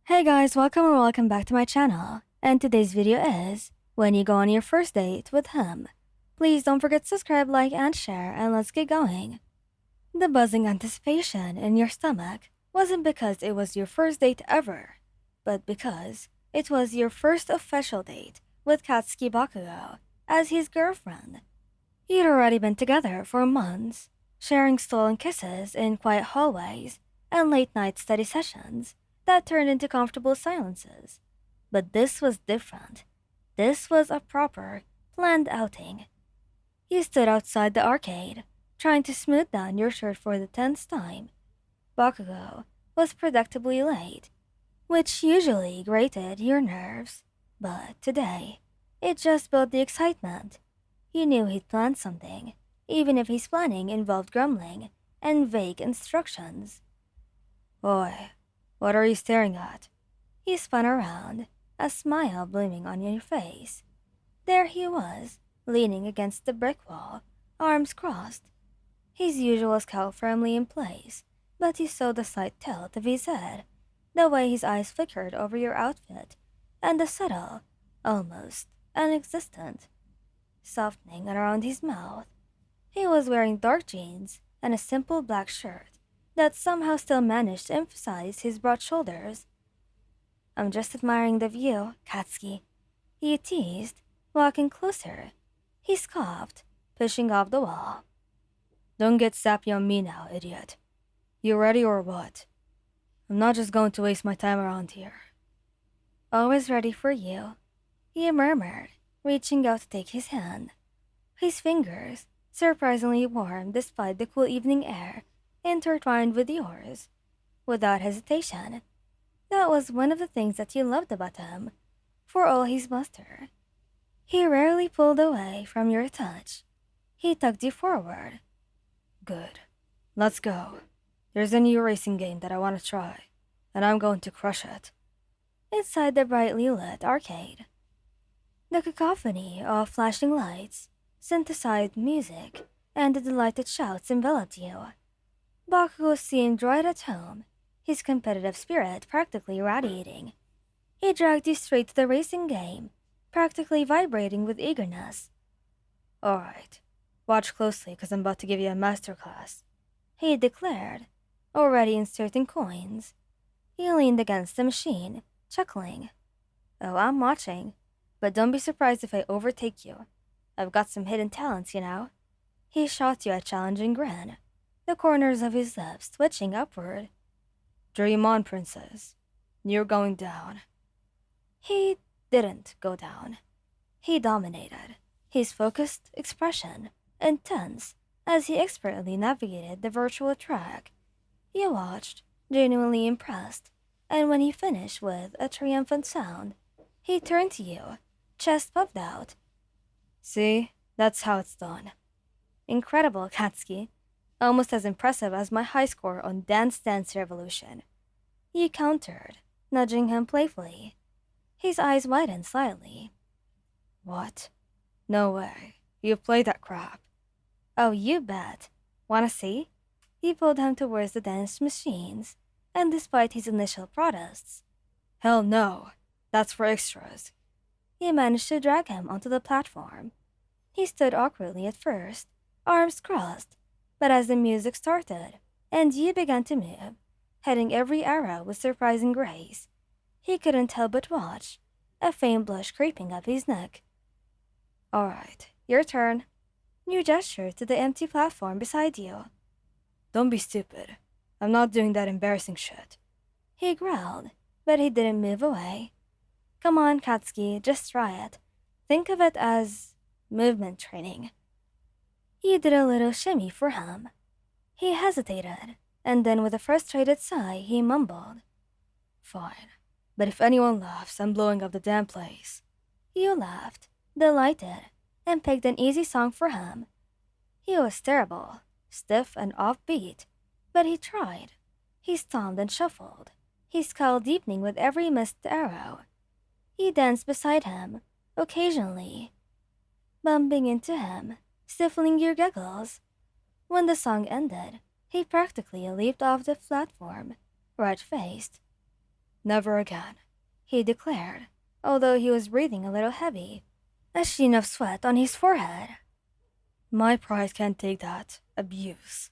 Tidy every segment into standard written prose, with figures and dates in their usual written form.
Hey guys, welcome back to my channel. And today's video is when you go on your first date with him. Please don't forget to subscribe, like, and share, and let's get going. The buzzing anticipation in your stomach wasn't because it was your first date ever, but because it was your first official date with Katsuki Bakugou as his girlfriend. You'd already been together for months, sharing stolen kisses in quiet hallways and late-night study sessions that turned into comfortable silences. But this was different. This was a proper, planned outing. You stood outside the arcade, trying to smooth down your shirt for the 10th time. Bakugo was predictably late, which usually grated your nerves. But today, it just built the excitement. You knew he'd planned something, even if his planning involved grumbling and vague instructions. Oi, what are you staring at? He spun around, a smile blooming on your face. There he was, leaning against the brick wall, arms crossed. His usual scowl firmly in place, but you saw the slight tilt of his head, the way his eyes flickered over your outfit, and the subtle, almost inexistent, softening around his mouth. He was wearing dark jeans and a simple black shirt that somehow still managed to emphasize his broad shoulders. I'm just admiring the view, Katsuki, he teased, walking closer. He scoffed, pushing off the wall. Don't get sappy on me now, idiot. You ready or what? I'm not just going to waste my time around here. Always ready for you, he murmured, reaching out to take his hand. His fingers, surprisingly warm despite the cool evening air, intertwined with yours, without hesitation. That was one of the things that you loved about him, for all his bluster. He rarely pulled away from your touch. He tugged you forward. Good. Let's go. There's a new racing game that I want to try, and I'm going to crush it. Inside the brightly lit arcade, the cacophony of flashing lights, synthesized music, and the delighted shouts enveloped you. Bakugo seemed right at home, his competitive spirit practically radiating. He dragged you straight to the racing game, practically vibrating with eagerness. Alright, watch closely because I'm about to give you a masterclass, he declared, already inserting coins. He leaned against the machine, chuckling. Oh, I'm watching, but don't be surprised if I overtake you. I've got some hidden talents, you know. He shot you a challenging grin, the corners of his lips twitching upward. Dream on, princess. You're going down. He didn't go down. He dominated, his focused expression intense as he expertly navigated the virtual track. You watched, genuinely impressed, and when he finished with a triumphant sound, he turned to you, chest puffed out. See, that's how it's done. Incredible, Katsuki. Almost as impressive as my high score on Dance Dance Revolution. You countered, nudging him playfully. His eyes widened slightly. What? No way. You played that crap. Oh, you bet. Wanna see? He pulled him towards the dance machines, and despite his initial protests, hell no, that's for extras. He managed to drag him onto the platform. He stood awkwardly at first, arms crossed, but as the music started, and you began to move, heading every arrow with surprising grace, he couldn't help but watch, a faint blush creeping up his neck. Alright, your turn. You gestured to the empty platform beside you. Don't be stupid. I'm not doing that embarrassing shit. He growled, but he didn't move away. Come on, Katsuki, just try it. Think of it as movement training. You did a little shimmy for him. He hesitated, and then with a frustrated sigh, he mumbled. Fine, but if anyone laughs, I'm blowing up the damn place. You laughed, delighted, and picked an easy song for him. He was terrible, stiff and offbeat, but he tried. He stomped and shuffled, his scowl deepening with every missed arrow. You danced beside him, occasionally, bumping into him, stifling your giggles. When the song ended, he practically leaped off the platform, red-faced. Never again, he declared, although he was breathing a little heavy, a sheen of sweat on his forehead. My pride can't take that abuse.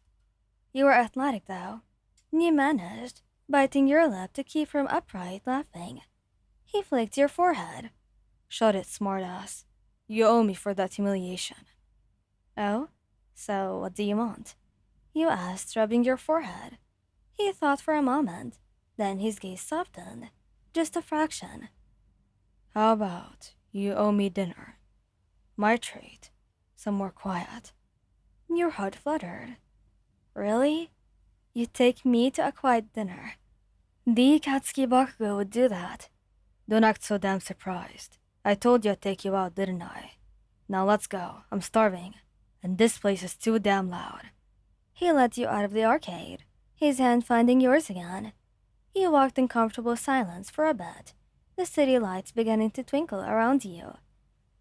You were athletic, though. You managed, biting your lip to keep from upright laughing. He flicked your forehead. Shut it, smartass. You owe me for that humiliation. Oh? So what do you want? You asked, rubbing your forehead. He thought for a moment, then his gaze softened. Just a fraction. How about you owe me dinner? My treat. Some more quiet. Your heart fluttered. Really? You take me to a quiet dinner? The Katsuki Bakugou would do that. Don't act so damn surprised. I told you I'd take you out, didn't I? Now let's go. I'm starving. And this place is too damn loud. He led you out of the arcade, his hand finding yours again. You walked in comfortable silence for a bit, the city lights beginning to twinkle around you.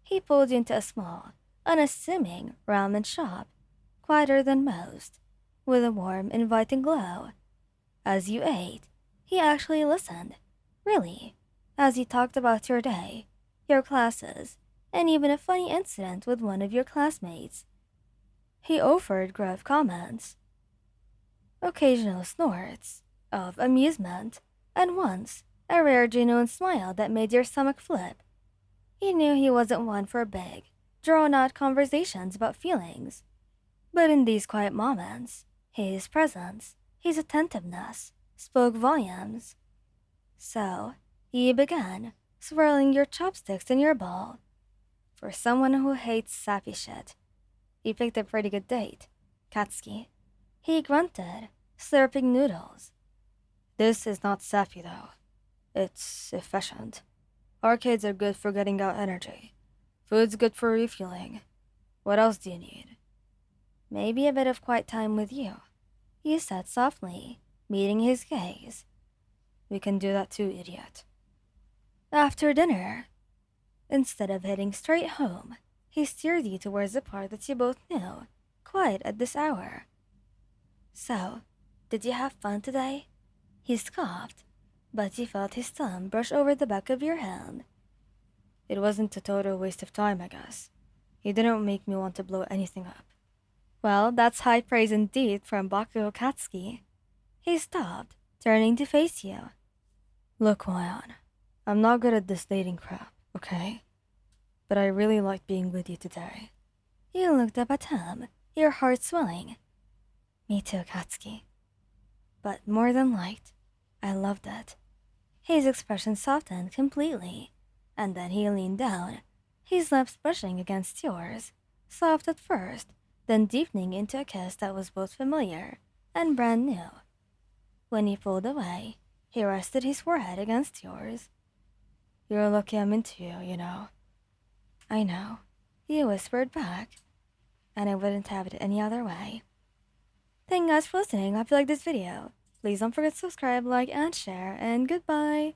He pulled you into a small, unassuming ramen shop, quieter than most, with a warm, inviting glow. As you ate, he actually listened. Really. As you talked about your day, your classes, and even a funny incident with one of your classmates. He offered gruff comments, occasional snorts of amusement, and once a rare genuine smile that made your stomach flip. You knew he wasn't one for big, drawn-out conversations about feelings. But in these quiet moments, his presence, his attentiveness, spoke volumes. So, he began, swirling your chopsticks in your bowl. For someone who hates sappy shit, he picked a pretty good date, Katsuki. He grunted, slurping noodles. This is not sappy, though. It's efficient. Arcades are good for getting out energy. Food's good for refueling. What else do you need? Maybe a bit of quiet time with you, he said softly, meeting his gaze. We can do that too, idiot. After dinner, instead of heading straight home, he steered you towards the park that you both knew, quiet at this hour. So, did you have fun today? He scoffed, but you felt his thumb brush over the back of your hand. It wasn't a total waste of time, I guess. He didn't make me want to blow anything up. Well, that's high praise indeed from Bakugou Katsuki. He stopped, turning to face you. Look, Wayan, I'm not good at this dating crap, okay? But I really like being with you today. You looked up at him, your heart swelling. Me too, Katsuki. But more than liked, I loved it. His expression softened completely, and then he leaned down, his lips brushing against yours, soft at first, then deepening into a kiss that was both familiar and brand new. When he pulled away, he rested his forehead against yours. You're lucky I'm into you, you know. I know, you whispered back, and I wouldn't have it any other way. Thank you guys for listening. I hope you liked this video. Please don't forget to subscribe, like, and share, and goodbye.